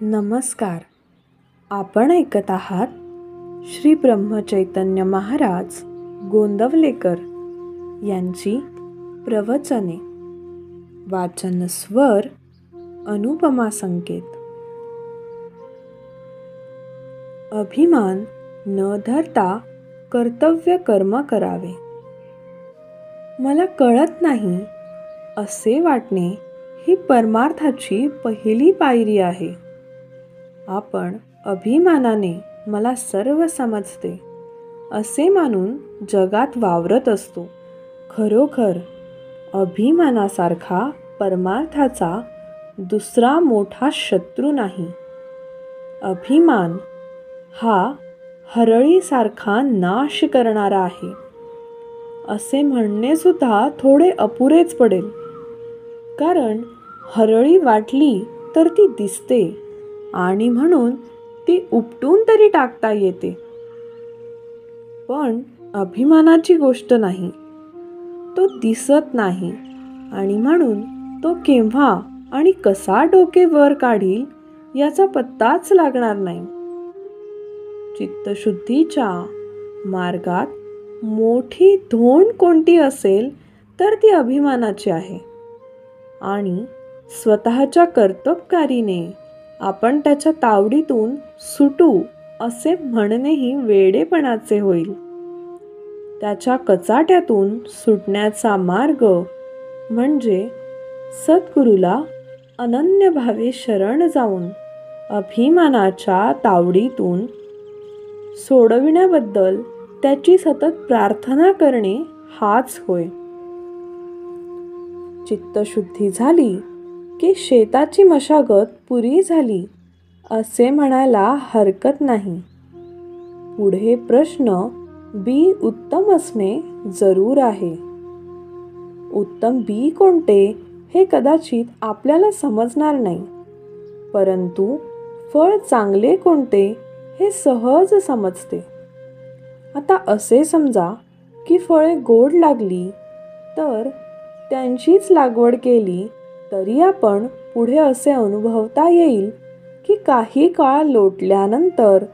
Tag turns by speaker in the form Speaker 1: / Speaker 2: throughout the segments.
Speaker 1: नमस्कार. आपण ऐकत आहात श्री ब्रह्मचैतन्य महाराज गोंदवलेकर यांची प्रवचने. वाचन स्वर अनुपमा संकेत. अभिमान न धरता कर्तव्य कर्म करावे. मला कळत नाही असे वाटणे ही परमार्थाची पहिली पायरी आहे. आपण अभिमानाने मला सर्व समजते असे मानून जगात वावरत असतो. खरोखर अभिमानासारखा परमार्थाचा दुसरा मोठा शत्रू नाही. अभिमान हा हरळीसारखा नाश करणारा आहे असे म्हणणे सुद्धा थोडे अपुरेच पडेल. कारण हरळी वाटली तर ती दिसते आणि म्हणून ती उपटून तरी टाकता येते. पण अभिमानाची गोष्ट नाही. तो दिसत नाही आणि म्हणून तो केव्हा आणि कसा डोके वर काढील याचा पत्ताच लागणार नाही. चित्तशुद्धीच्या मार्गात मोठी धोंड कोणती असेल तर ती अभिमानाची आहे. आणि स्वतःच्या कर्तबगारीने आपण त्याच्या तावडीतून सुटू असे म्हणणेही वेडेपणाचे होईल. त्याच्या कचाट्यातून सुटण्याचा मार्ग म्हणजे सद्गुरूला अनन्यभावे शरण जाऊन अभिमानाच्या तावडीतून सोडविण्याबद्दल त्याची सतत प्रार्थना करणे हाच होय. चित्तशुद्धी झाली की शेताची मशागत पुरी झाली असे म्हणायला हरकत नाही. पुढे प्रश्न बी उत्तम असणे जरूर आहे. उत्तम बी कोणते हे कदाचित आपल्याला समजणार नाही, परंतु फळ चांगले कोणते हे सहज समजते. आता असे समजा की फळे गोड लागली तर त्यांचीच लागवड केली तरी आपण पुढे असे अनुभवता येईल की काही काळ लोटल्यानंतर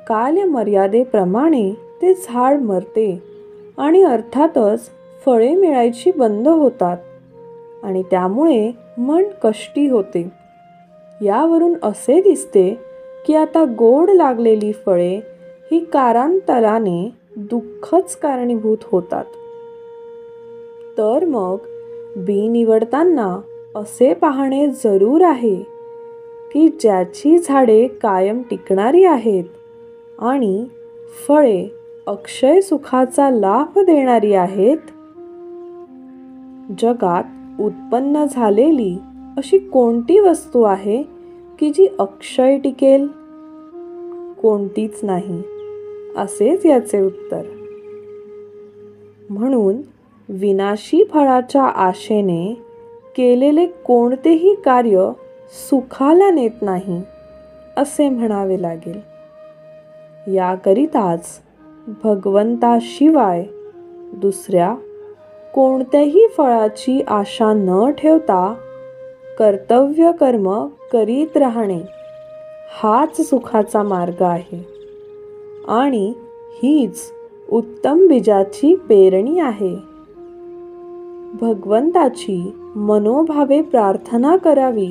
Speaker 1: कालमर्यादेप्रमाणे ते झाड मरते आणि अर्थातच फळे मिळायची बंद होतात आणि त्यामुळे मन कष्टी होते. यावरून असे दिसते की आता गोड लागलेली फळे ही कालांतराने दुःखच कारणीभूत होतात. तर मग बी निवडताना असे पाहणे जरूर आहे की ज्याची झाडे कायम टिकणारी आहेत आणि फळे अक्षय सुखाचा लाभ देणारी आहेत. जगात उत्पन्न झालेली अशी कोणती वस्तू आहे की जी अक्षय टिकेल? कोणतीच नाही असेच याचे उत्तर. म्हणून विनाशी फळाच्या आशेने केलेले कोणतेही कार्य सुखाला नेत नाही असे म्हणावे लागेल. याकरिताच भगवंताशिवाय दुसऱ्या कोणत्याही फळाची आशा न ठेवता कर्तव्य कर्म करीत राहणे हाच सुखाचा मार्ग आहे आणि हीच उत्तम बीजाची पेरणी आहे. भगवंताची मनोभावे प्रार्थना करावी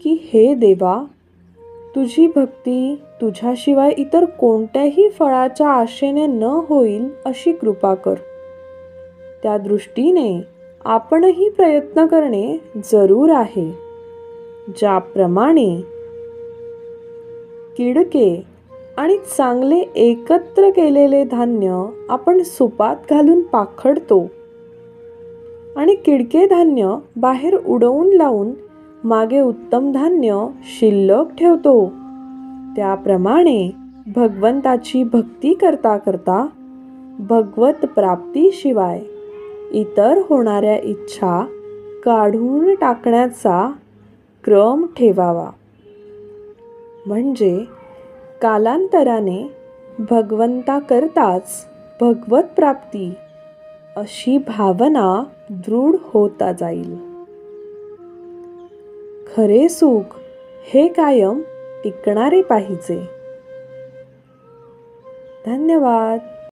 Speaker 1: की हे देवा, तुझी भक्ती तुझ्याशिवाय इतर कोणत्याही फळाच्या आशेने न होईल अशी कृपा कर. त्या दृष्टीने आपणही प्रयत्न करणे जरूर आहे. ज्याप्रमाणे किडके आणि चांगले एकत्र केलेले धान्य आपण सुपात घालून पाखडतो आणि किडके धान्य बाहेर उडवून लावून मागे उत्तम धान्य शिल्लक ठेवतो, त्याप्रमाणे भगवंताची भक्ती करता करता भगवत प्राप्तीशिवाय इतर होणाऱ्या इच्छा काढून टाकण्याचा क्रम ठेवावा. म्हणजे कालांतराने भगवंताकरताच भगवत प्राप्ती अशी भावना दृढ होता जाईल. खरे सुख हे कायम टिकणारे पाहिजे. धन्यवाद.